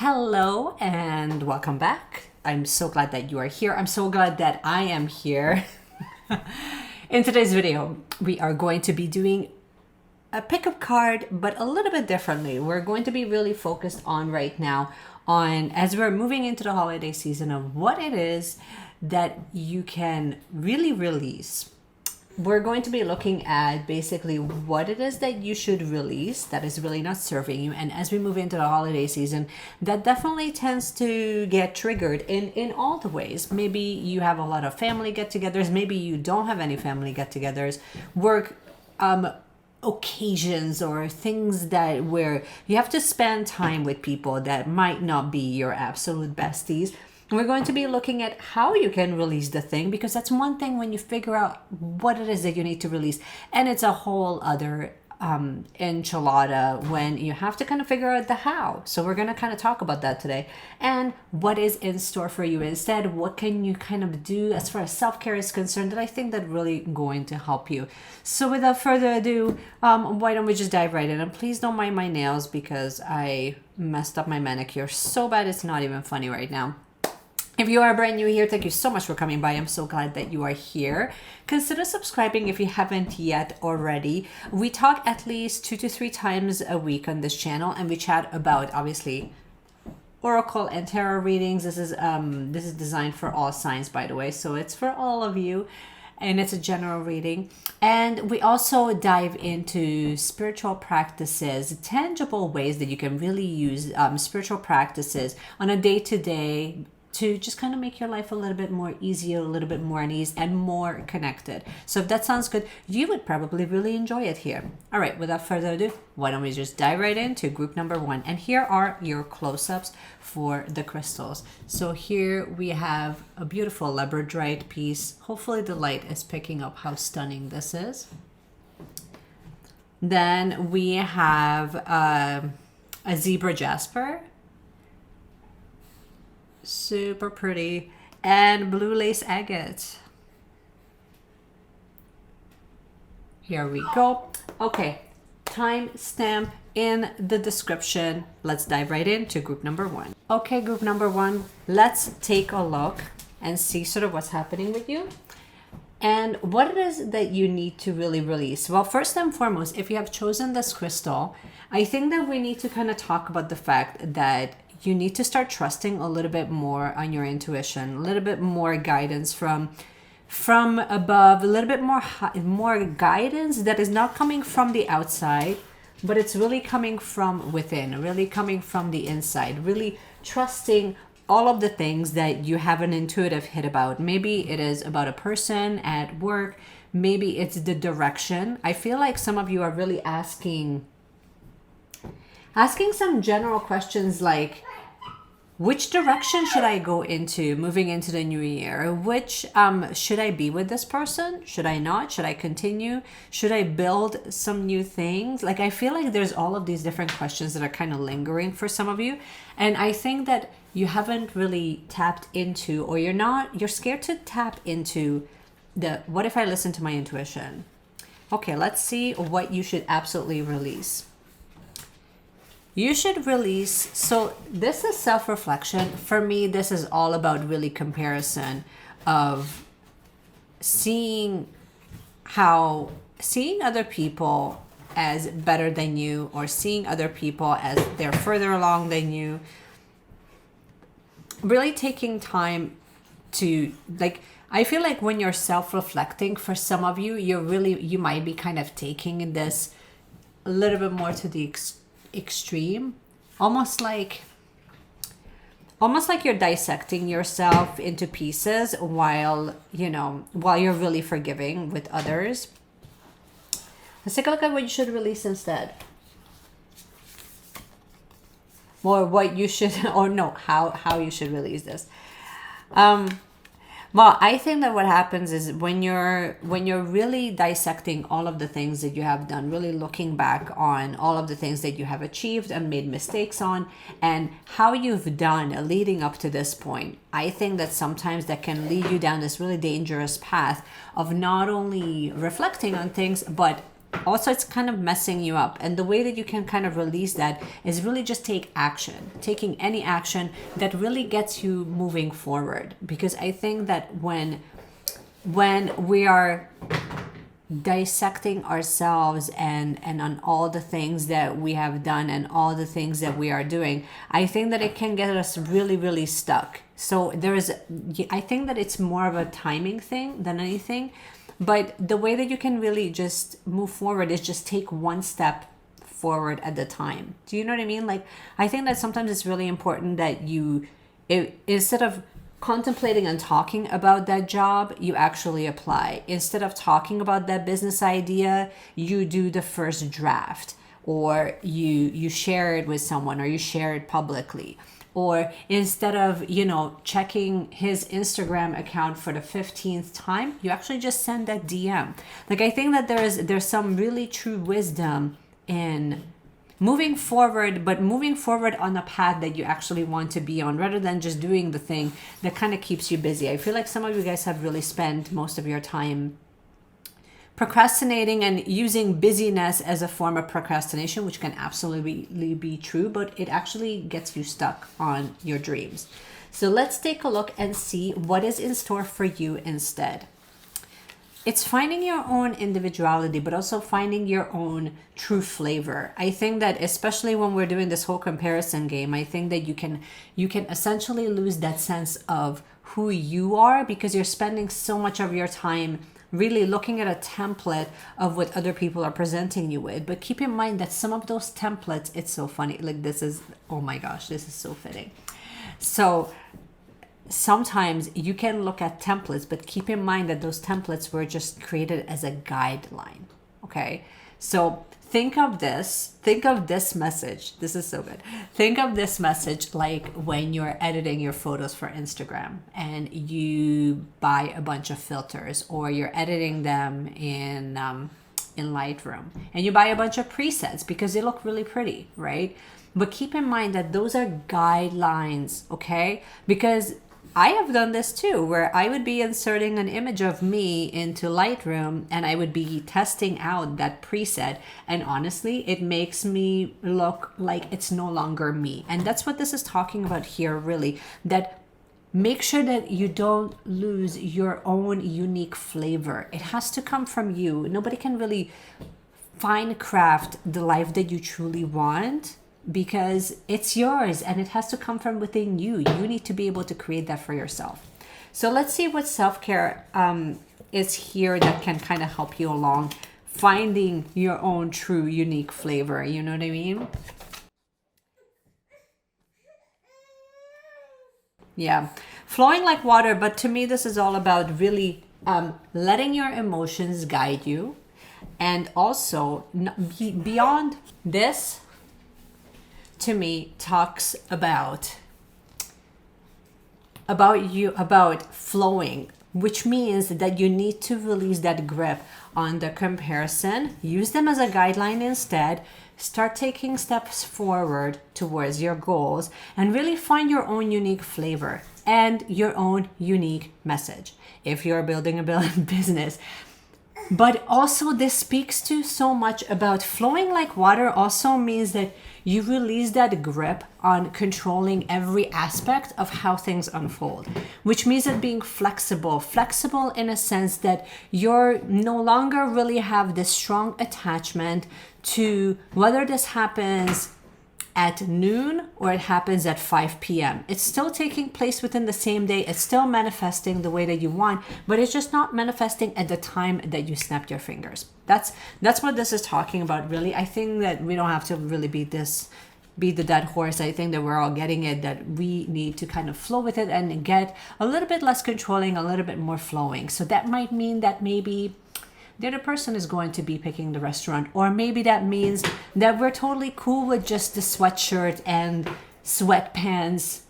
Hello and welcome back. I'm so glad that you are here. I'm so glad that I am here. In today's video, we are going to be doing a pickup card, but a little bit differently. We're going to be really focused on right now on, as we're moving into the holiday season, of what it is that you can really release. We're going to be looking at basically what it is that you should release that is really not serving you. And as we move into the holiday season, that definitely tends to get triggered in all the ways. Maybe you have a lot of family get-togethers. Maybe you don't have any family get-togethers. Work occasions or things that where you have to spend time with people that might not be your absolute besties. We're going to be looking at how you can release the thing, because that's one thing when you figure out what it is that you need to release, and it's a whole other enchilada when you have to kind of figure out the how. So we're going to kind of talk about that today, and what is in store for you instead. What can you kind of do as far as self-care is concerned that I think that really going to help you. So without further ado, why don't we just dive right in? And please don't mind my nails because I messed up my manicure so bad it's not even funny right now. If you are brand new here, thank you so much for coming by. I'm so glad that you are here. Consider subscribing if you haven't yet already. We talk at least 2 to 3 times a week on this channel, and we chat about, obviously, oracle and tarot readings. This is designed for all signs, by the way, so it's for all of you, and it's a general reading. And we also dive into spiritual practices, tangible ways that you can really use spiritual practices on a day-to-day to just kind of make your life a little bit more easier, a little bit more at ease, and more connected. So if that sounds good, you would probably really enjoy it here. All right, without further ado, why don't we just dive right into group number 1. And here are your close-ups for the crystals. So here we have a beautiful labradorite piece. Hopefully the light is picking up how stunning this is. Then we have a zebra jasper. Super pretty. And blue lace agate. Here we go. Okay, timestamp in the description. Let's dive right into group number 1. Okay, group number 1, let's take a look and see sort of what's happening with you and what it is that you need to really release. Well, first and foremost, if you have chosen this crystal, I think that we need to kind of talk about the fact that you need to start trusting a little bit more on your intuition, a little bit more guidance from above, a little bit more guidance that is not coming from the outside, but it's really coming from within, really coming from the inside, really trusting all of the things that you have an intuitive hit about. Maybe it is about a person at work, maybe it's the direction. I feel like some of you are really asking some general questions like, which direction should I go into moving into the new year? Which should I be with this person? Should I not? Should I continue? Should I build some new things? Like, I feel like there's all of these different questions that are kind of lingering for some of you. And I think that you haven't really tapped into, or you're scared to tap into what if I listen to my intuition? Okay, let's see what you should absolutely release. You should release, so this is self-reflection. For me, this is all about really comparison of seeing other people as better than you, or seeing other people as they're further along than you. Really taking time to, like, I feel like when you're self-reflecting, for some of you, you might be kind of taking this a little bit more to the extreme, almost like you're dissecting yourself into pieces while you're really forgiving with others. Let's take a look at what you should release instead, or what you should, or no, how you should release this. Well, I think that what happens is when you're really dissecting all of the things that you have done, really looking back on all of the things that you have achieved and made mistakes on, and how you've done leading up to this point, I think that sometimes that can lead you down this really dangerous path of not only reflecting on things, but also it's kind of messing you up. And the way that you can kind of release that is really just take action, taking any action that really gets you moving forward. Because I think that when we are dissecting ourselves and on all the things that we have done and all the things that we are doing, I think that it can get us really, really stuck. So I think that it's more of a timing thing than anything. But the way that you can really just move forward is just take one step forward at the time. Do you know what I mean? Like, I think that sometimes it's really important that instead of contemplating and talking about that job, you actually apply. Instead of talking about that business idea, you do the first draft, or you share it with someone, or you share it publicly. Or instead of, checking his Instagram account for the 15th time, you actually just send that DM. Like, I think that there's some really true wisdom in moving forward, but moving forward on a path that you actually want to be on, rather than just doing the thing that kind of keeps you busy. I feel like some of you guys have really spent most of your time procrastinating and using busyness as a form of procrastination, which can absolutely be true, but it actually gets you stuck on your dreams. So let's take a look and see what is in store for you instead. It's finding your own individuality, but also finding your own true flavor. I think that especially when we're doing this whole comparison game, I think that you can essentially lose that sense of who you are, because you're spending so much of your time really looking at a template of what other people are presenting you with. But keep in mind that some of those templates, it's so funny. Like, oh my gosh, this is so fitting. So sometimes you can look at templates, but keep in mind that those templates were just created as a guideline. Okay. So think of this message. This is so good. Think of this message like when you're editing your photos for Instagram and you buy a bunch of filters, or you're editing them in Lightroom and you buy a bunch of presets because they look really pretty, right? But keep in mind that those are guidelines, okay? Because I have done this too, where I would be inserting an image of me into Lightroom and I would be testing out that preset. And honestly, it makes me look like it's no longer me. And that's what this is talking about here, really. That make sure that you don't lose your own unique flavor. It has to come from you. Nobody can really fine craft the life that you truly want, because it's yours and it has to come from within you. You need to be able to create that for yourself. So let's see what self-care is here that can kind of help you along finding your own true unique flavor. You know what I mean? Yeah, flowing like water. But to me, this is all about really letting your emotions guide you, and also beyond this, to me, talks about flowing, which means that you need to release that grip on the comparison. Use them as a guideline instead. Start taking steps forward towards your goals and really find your own unique flavor and your own unique message if you're building a business. But also, this speaks to so much about flowing like water. Also means that you release that grip on controlling every aspect of how things unfold, which means that being flexible in a sense that you're no longer really have this strong attachment to whether this happens at noon or it happens at 5 p.m. It's still taking place within the same day. It's still manifesting the way that you want, but it's just not manifesting at the time that you snapped your fingers. That's what this is talking about, really. I think that we don't have to really beat the dead horse. I think that we're all getting it, that we need to kind of flow with it and get a little bit less controlling, a little bit more flowing. So that might mean that maybe the other person is going to be picking the restaurant, or maybe that means that we're totally cool with just the sweatshirt and sweatpants,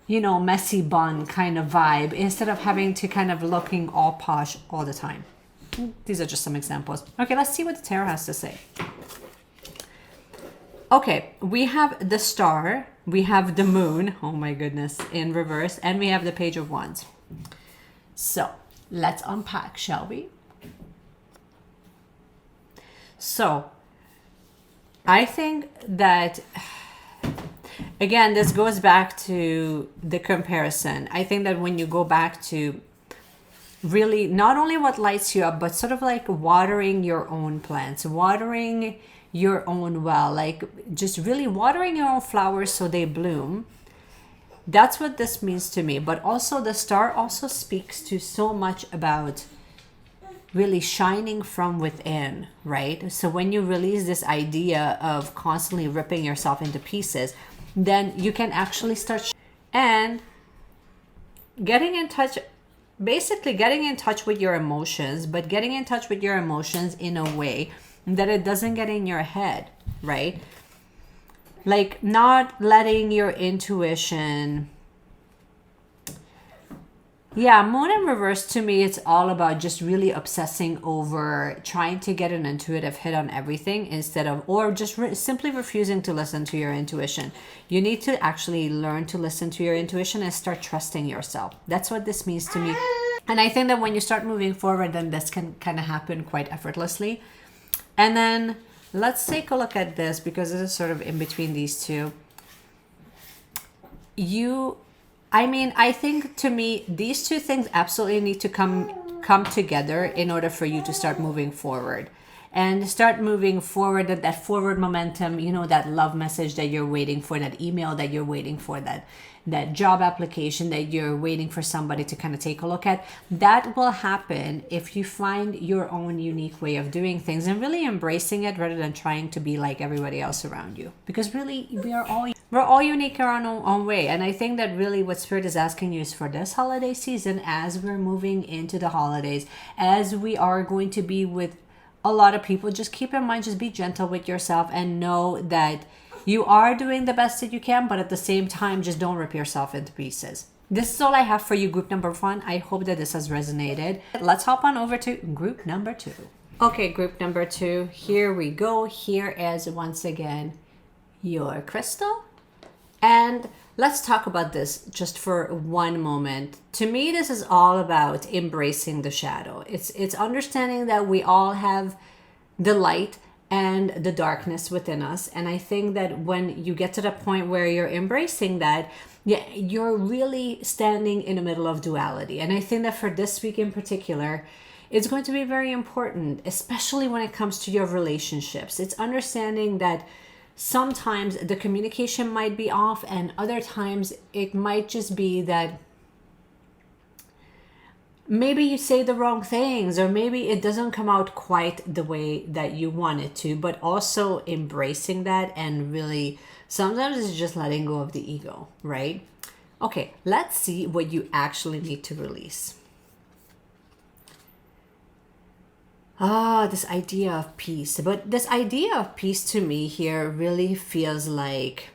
messy bun kind of vibe, instead of having to kind of looking all posh all the time. These are just some examples. Okay, let's see what the tarot has to say. Okay, we have the star, we have the moon, oh my goodness, in reverse, and we have the page of wands. So let's unpack, shall we? So I think that, again, this goes back to the comparison. I think that when you go back to really not only what lights you up, but sort of like watering your own plants, watering your own well, like just really watering your own flowers so they bloom. That's what this means to me. But also, the star also speaks to so much about really shining from within, right? So when you release this idea of constantly ripping yourself into pieces, then you can actually start and getting in touch, basically getting in touch with your emotions, but getting in touch with your emotions in a way that it doesn't get in your head, right? Like not letting your intuition. Yeah, moon in reverse, to me, it's all about just really obsessing over trying to get an intuitive hit on everything instead of, or just simply refusing to listen to your intuition. You need to actually learn to listen to your intuition and start trusting yourself. That's what this means to me. And I think that when you start moving forward, then this can kind of happen quite effortlessly. And then let's take a look at this, because this is sort of in between these two. I think, to me, these two things absolutely need to come together in order for you to start moving forward. And start moving forward, that forward momentum, that love message that you're waiting for, that email that you're waiting for, that job application that you're waiting for somebody to kind of take a look at. That will happen if you find your own unique way of doing things and really embracing it rather than trying to be like everybody else around you. Because really, we're all unique in our own way. And I think that really what Spirit is asking you is for this holiday season, as we're moving into the holidays, as we are going to be with a lot of people, just keep in mind, just be gentle with yourself and know that you are doing the best that you can, but at the same time, just don't rip yourself into pieces. This is all I have for you, group number 1. I hope that this has resonated. Let's hop on over to group number 2. Okay, group number 2, here we go. Here is, once again, your crystal. And let's talk about this just for one moment. To me, this is all about embracing the shadow. It's understanding that we all have the light and the darkness within us. And I think that when you get to the point where you're embracing that, yeah, you're really standing in the middle of duality. And I think that for this week in particular, it's going to be very important, especially when it comes to your relationships. It's understanding that sometimes the communication might be off, and other times it might just be that maybe you say the wrong things, or maybe it doesn't come out quite the way that you want it to, but also embracing that. And really, sometimes it's just letting go of the ego, right? Okay, let's see what you actually need to release. This idea of peace. But this idea of peace to me here really feels like,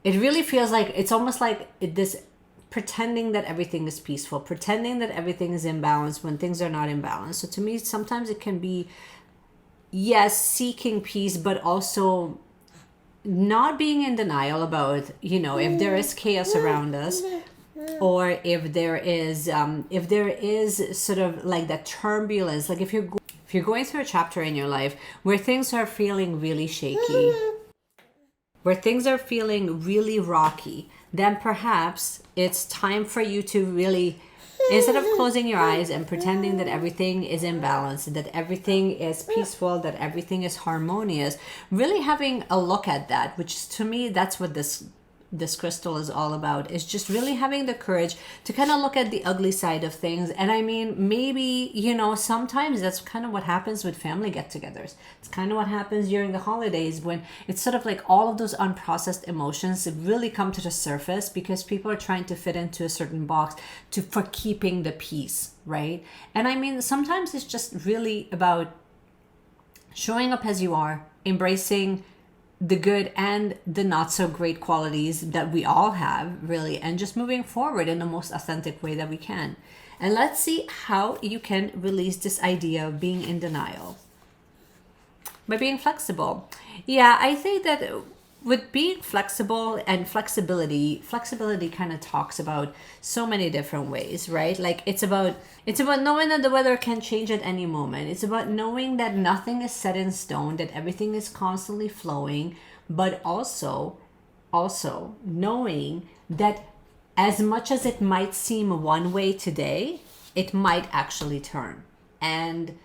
it's almost like this pretending that everything is peaceful, pretending that everything is in balance when things are not in balance. So to me, sometimes it can be, yes, seeking peace, but also not being in denial about, if there is chaos around us, or if there is sort of like that turbulence, like if you're going through a chapter in your life where things are feeling really shaky, where things are feeling really rocky, then perhaps it's time for you to really, instead of closing your eyes and pretending that everything is in balance, that everything is peaceful, that everything is harmonious, really having a look at that, which to me, that's what this crystal is all about, is just really having the courage to kind of look at the ugly side of things. And I mean, maybe, sometimes that's kind of what happens with family get-togethers. It's kind of what happens during the holidays, when it's sort of like all of those unprocessed emotions really come to the surface because people are trying to fit into a certain box for keeping the peace, right? And I mean, sometimes it's just really about showing up as you are, embracing the good and the not so great qualities that we all have, really, and just moving forward in the most authentic way that we can. And let's see how you can release this idea of being in denial by being flexible. Yeah, I think that with being flexible and flexibility kind of talks about so many different ways, right? Like it's about knowing that the weather can change at any moment. It's about knowing that nothing is set in stone, that everything is constantly flowing, but also knowing that as much as it might seem one way today, it might actually turn. And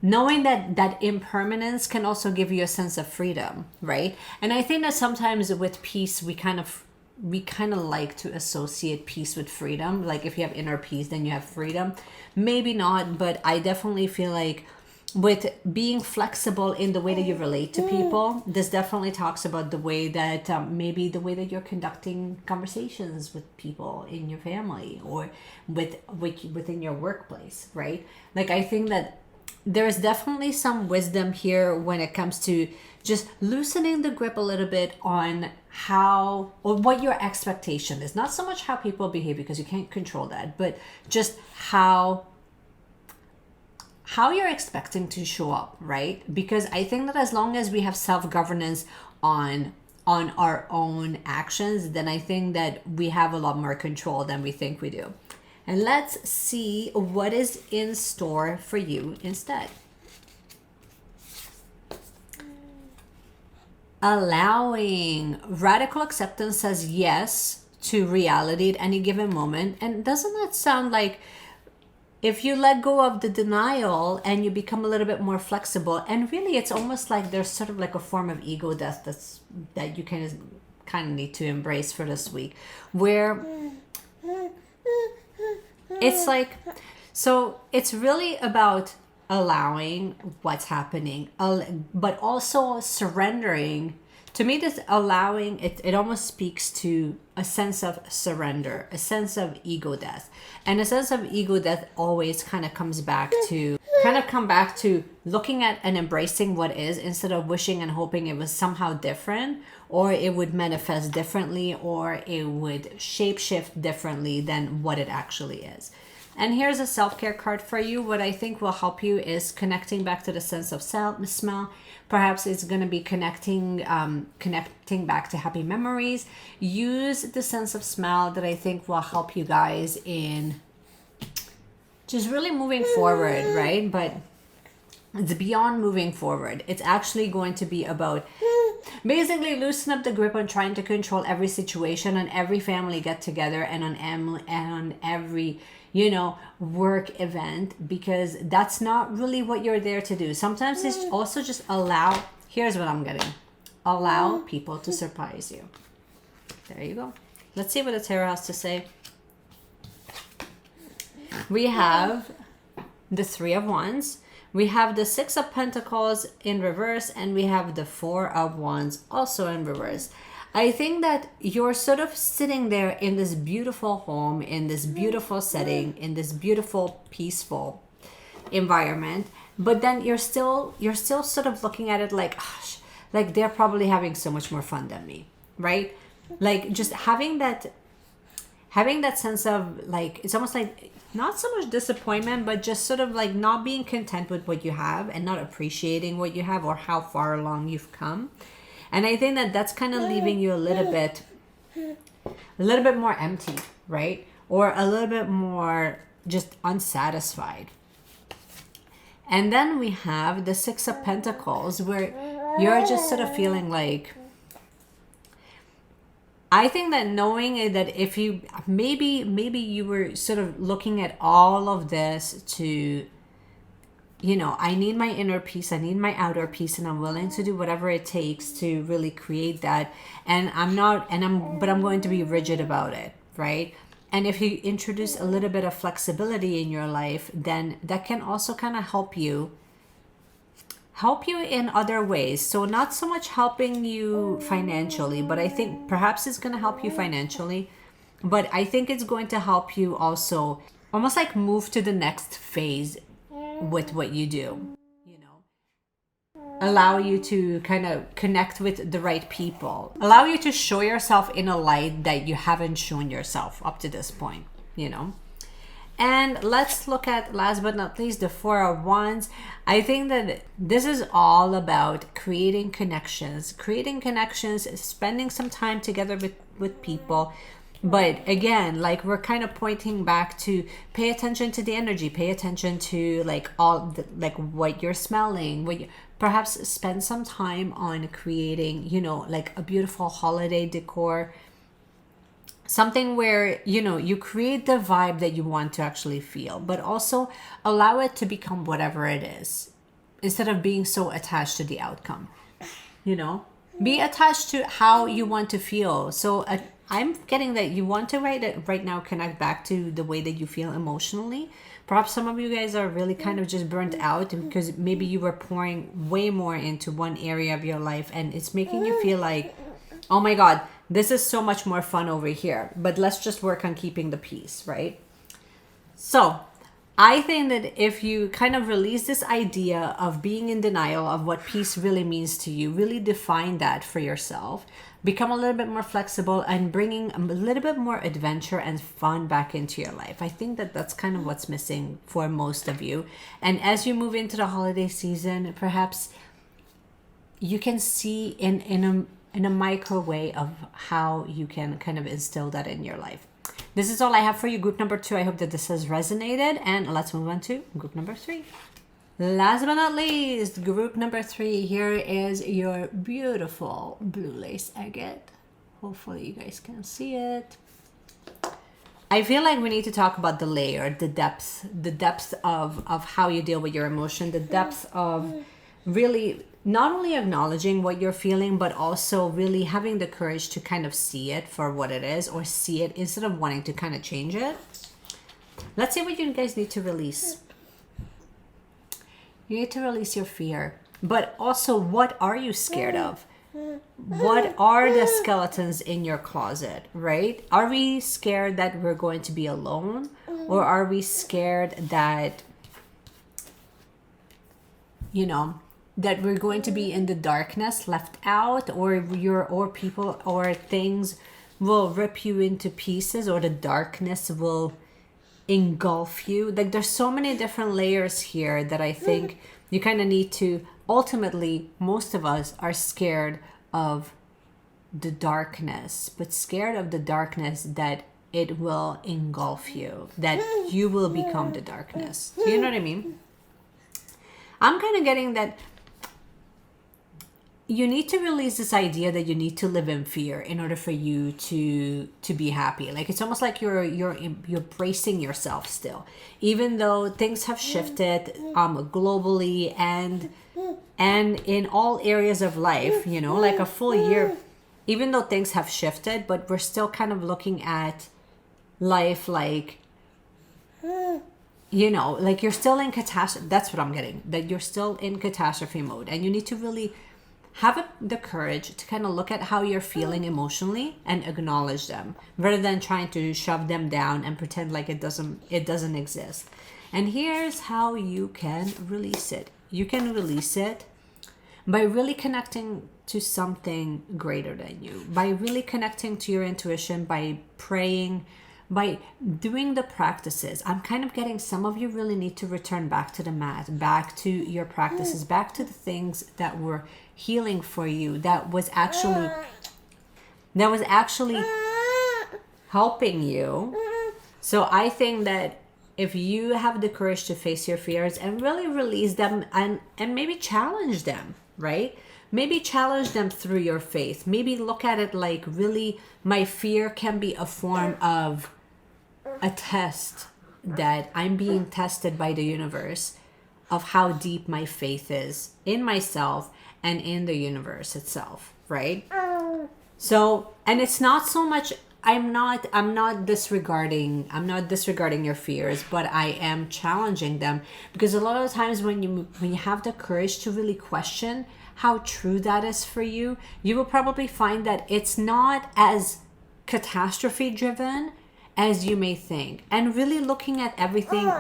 knowing that impermanence can also give you a sense of freedom, right? And I think that sometimes with peace, we kind of like to associate peace with freedom. Like if you have inner peace, then you have freedom. Maybe not, but I definitely feel like with being flexible in the way that you relate to people, this definitely talks about the way that maybe the way that you're conducting conversations with people in your family or within your workplace, right? Like I think that there's definitely some wisdom here when it comes to just loosening the grip a little bit on how or what your expectation is. Not so much how people behave, because you can't control that, but just how you're expecting to show up, right? Because I think that as long as we have self-governance on our own actions, then I think that we have a lot more control than we think we do. And let's see what is in store for you instead. Allowing. Radical acceptance says yes to reality at any given moment. And doesn't that sound like if you let go of the denial and you become a little bit more flexible, and really it's almost like there's sort of like a form of ego death that you kind of need to embrace for this week, where it's like, so it's really about allowing what's happening, but also surrendering. To me, this allowing, it almost speaks to a sense of surrender, a sense of ego death. And a sense of ego death always kind of come back to looking at and embracing what is, instead of wishing and hoping it was somehow different, or it would manifest differently, or it would shapeshift differently than what it actually is. And here's a self-care card for you. What I think will help you is connecting back to the sense of smell. Perhaps it's going to be connecting back to happy memories. Use the sense of smell that I think will help you guys in just really moving forward, right? But it's beyond moving forward. It's actually going to be about basically loosen up the grip on trying to control every situation, on every family get together, and on every work event, because that's not really what you're there to do. Sometimes it's also just allow. Here's what I'm getting. Allow people to surprise you. There you go. Let's see what the tarot has to say. We have the Three of Wands. We have the Six of Pentacles in reverse, and we have the Four of Wands also in reverse. I think that you're sort of sitting there in this beautiful home, in this beautiful setting, in this beautiful, peaceful environment, but then you're still sort of looking at it like, gosh, like they're probably having so much more fun than me, right? Like just having that sense of like, it's almost like not so much disappointment, but just sort of like not being content with what you have and not appreciating what you have or how far along you've come. And I think that that's kind of leaving you a little bit more empty, right? Or a little bit more just unsatisfied. And then we have the Six of Pentacles, where you're just sort of feeling like, I think that knowing that if you, maybe you were sort of looking at all of this to, I need my inner peace, I need my outer peace, and I'm willing to do whatever it takes to really create that. And I'm going to be rigid about it, right? And if you introduce a little bit of flexibility in your life, then that can also kind of help you in other ways. So not so much helping you financially, but I think perhaps it's going to help you financially, but I think it's going to help you also almost like move to the next phase with what you do, allow you to kind of connect with the right people, allow you to show yourself in a light that you haven't shown yourself up to this point, And let's look at, last but not least, the Four of Wands. I think that this is all about creating connections, spending some time together with people. But again, like, we're kind of pointing back to pay attention to the energy, pay attention to like like what you're smelling, perhaps spend some time on creating, like a beautiful holiday decor, something where, you create the vibe that you want to actually feel, but also allow it to become whatever it is, instead of being so attached to the outcome. Be attached to how you want to feel. So I'm getting that you want to right now connect back to the way that you feel emotionally. Perhaps some of you guys are really kind of just burnt out because maybe you were pouring way more into one area of your life, and it's making you feel like, oh my God, this is so much more fun over here, but let's just work on keeping the peace, right? So I think that if you kind of release this idea of being in denial of what peace really means to you, really define that for yourself, become a little bit more flexible, and bringing a little bit more adventure and fun back into your life. I think that that's kind of what's missing for most of you. And as you move into the holiday season, perhaps you can see in a micro way of how you can kind of instill that in your life. This is all I have for you, group number 2. I hope that this has resonated, and let's move on to group number 3. Last but not least, group number 3. Here is your beautiful blue lace agate. Hopefully you guys can see it. I feel like we need to talk about the layer, the depth of how you deal with your emotion, the depth of really not only acknowledging what you're feeling, but also really having the courage to kind of see it for what it is, or see it instead of wanting to kind of change it. Let's see what you guys need to release. You need to release your fear, but also, what are you scared of? What are the skeletons in your closet, right? Are we scared that we're going to be alone? Or are we scared that, that we're going to be in the darkness, left out, or people or things will rip you into pieces, or the darkness will engulf you? Like, there's so many different layers here that I think you kind of need to, ultimately, most of us are scared of the darkness, but scared of the darkness that it will engulf you, that you will become the darkness. Do you know what I mean? I'm kind of getting that you need to release this idea that you need to live in fear in order for you to be happy. Like, it's almost like you're bracing yourself still, even though things have shifted globally and in all areas of life. Like a full year, even though things have shifted, but we're still kind of looking at life like, like you're still in catastrophe. That's what I'm getting, that you're still in catastrophe mode, and you need to really have the courage to kind of look at how you're feeling emotionally and acknowledge them, rather than trying to shove them down and pretend like it doesn't exist. And here's how you can release it. You can release it by really connecting to something greater than you, by really connecting to your intuition, by praying, by doing the practices. I'm kind of getting some of you really need to return back to the mat, back to your practices, back to the things that were healing for you, that was actually helping you. So I think that if you have the courage to face your fears and really release them, and maybe challenge them, right? Maybe challenge them through your faith. Maybe look at it like, really, my fear can be a form of a test, that I'm being tested by the universe of how deep my faith is in myself and in the universe itself, right? So, and it's not so much, I'm not disregarding your fears, but I am challenging them, because a lot of times when you have the courage to really question how true that is for you, you will probably find that it's not as catastrophe driven as you may think, and really looking at everything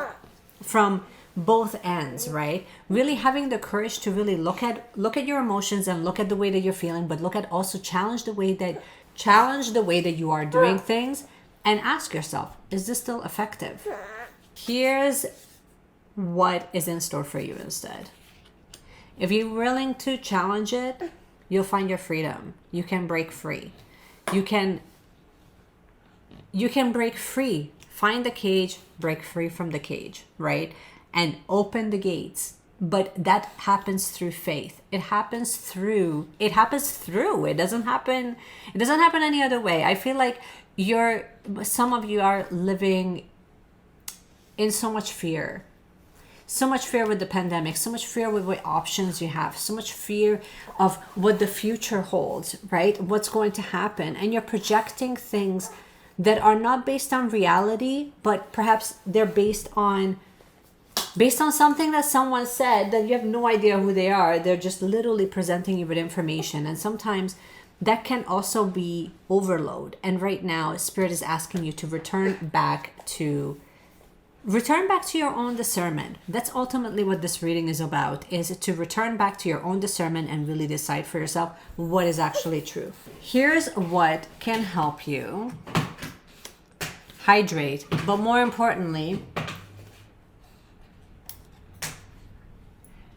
from both ends, right? Really having the courage to really look at your emotions and look at the way that you're feeling, but look at also challenge the way that you are doing things, and ask yourself, is this still effective? Here's what is in store for you instead. If you're willing to challenge it, you'll find your freedom. You can break free. You can break free. Find the cage, break free from the cage, right? And open the gates. But that happens through faith. It doesn't happen any other way. I feel like some of you are living in so much fear. So much fear with the pandemic, so much fear with what options you have, so much fear of what the future holds, right? What's going to happen. And you're projecting things that are not based on reality, but perhaps they're based on something that someone said that you have no idea who they are. They're just literally presenting you with information. And sometimes that can also be overload. And right now, Spirit is asking you to return back to your own discernment. That's ultimately what this reading is about, is to return back to your own discernment and really decide for yourself what is actually true. Here's what can help you hydrate, but more importantly,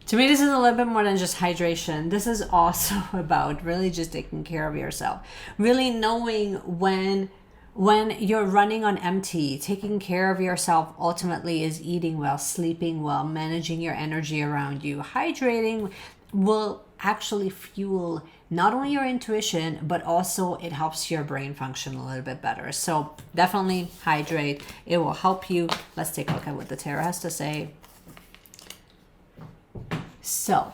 to me, this is a little bit more than just hydration. This is also about really just taking care of yourself. Really knowing when you're running on empty. Taking care of yourself ultimately is eating well, sleeping well, managing your energy around you. Hydrating will actually fuel not only your intuition, but also it helps your brain function a little bit better. So definitely hydrate. It will help you. Let's take a look at what the tarot has to say. So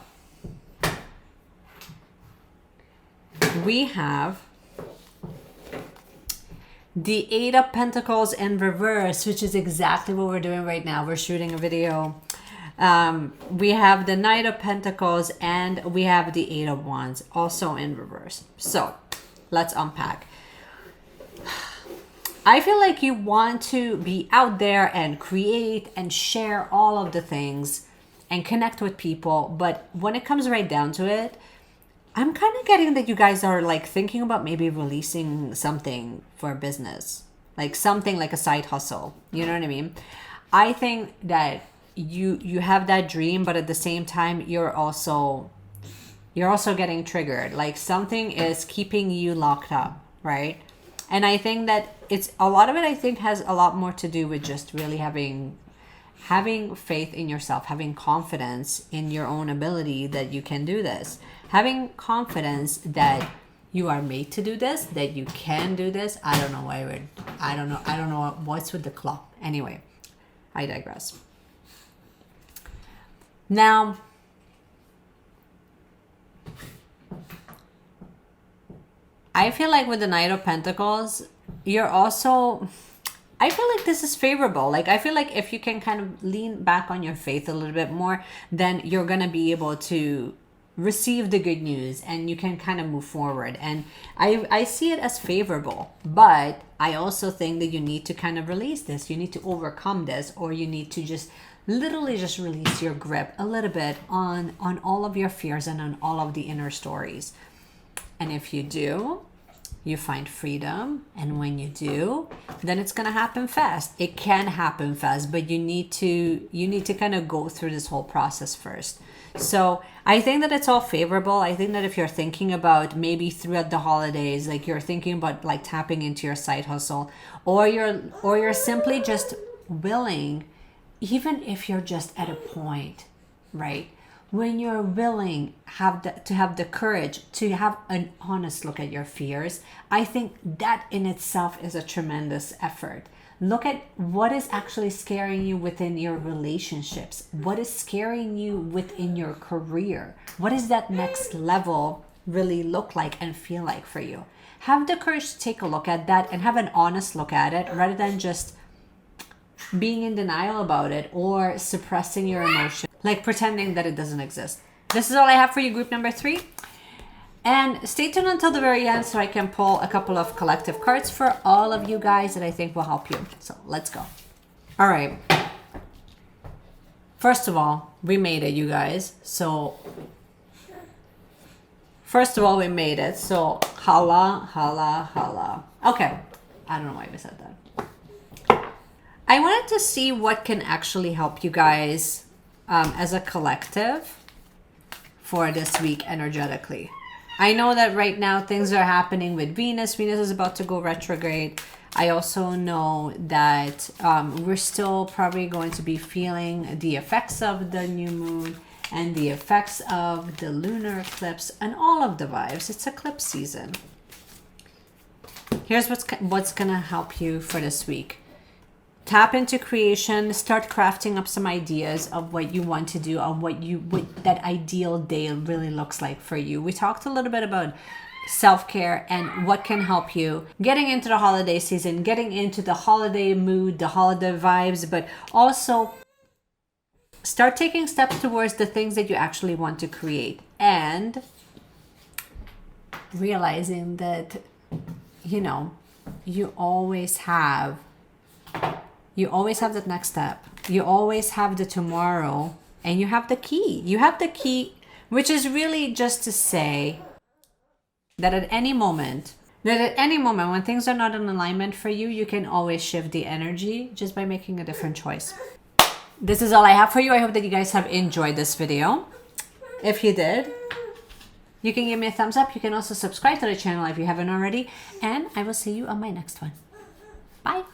we have the Eight of Pentacles in reverse, which is exactly what we're doing right now. We're shooting a video. We have the Knight of Pentacles and we have the Eight of Wands also in reverse. So let's unpack. I feel like you want to be out there and create and share all of the things and connect with people. But when it comes right down to it, I'm kind of getting that you guys are like thinking about maybe releasing something for business, like something like a side hustle. You know what I mean? I think that you have that dream, but at the same time, you're also getting triggered. Like something is keeping you locked up, right? And I think that it's a lot of it, I think, has a lot more to do with just really having faith in yourself, having confidence in your own ability that you can do this, having confidence that you are made to do this, that you can do this. I don't know what's with the clock. Anyway, I digress. Now, I feel like with the Knight of Pentacles, I feel like this is favorable. Like, I feel like if you can kind of lean back on your faith a little bit more, then you're going to be able to receive the good news and you can kind of move forward. And I see it as favorable, but I also think that you need to kind of release this. You need to overcome this, or you need to just literally just release your grip a little bit on all of your fears and on all of the inner stories. And if you do, you find freedom. And when you do, then it's going to happen fast. It can happen fast, but you need to kind of go through this whole process first. So I think that it's all favorable. I think that if you're thinking about maybe throughout the holidays, like you're thinking about like tapping into your side hustle, or you're simply just willing, even if you're just at a point, right? When you're willing to have the courage to have an honest look at your fears, I think that in itself is a tremendous effort. Look at what is actually scaring you within your relationships. What is scaring you within your career? What does that next level really look like and feel like for you? Have the courage to take a look at that and have an honest look at it, rather than just being in denial about it or suppressing your emotion, like pretending that it doesn't exist. This is all I have for you, group number 3. And stay tuned until the very end so I can pull a couple of collective cards for all of you guys that I think will help you. So let's go. All right. First of all, we made it, you guys. So first of all, we made it. So holla, holla, holla. Okay. I don't know why I said that. I wanted to see what can actually help you guys as a collective for this week energetically. I know that right now things are happening with Venus. Venus is about to go retrograde. I also know that we're still probably going to be feeling the effects of the new moon and the effects of the lunar eclipse and all of the vibes. It's eclipse season. Here's what's gonna help you for this week. Tap into creation, start crafting up some ideas of what you want to do, of what that ideal day really looks like for you. We talked a little bit about self-care and what can help you getting into the holiday season, getting into the holiday mood, the holiday vibes, but also start taking steps towards the things that you actually want to create and realizing that, you know, you always have that next step. You always have the tomorrow, and you have the key. You have the key, which is really just to say that at any moment when things are not in alignment for you, you can always shift the energy just by making a different choice. This is all I have for you. I hope that you guys have enjoyed this video. If you did, you can give me a thumbs up. You can also subscribe to the channel if you haven't already, and I will see you on my next one. Bye.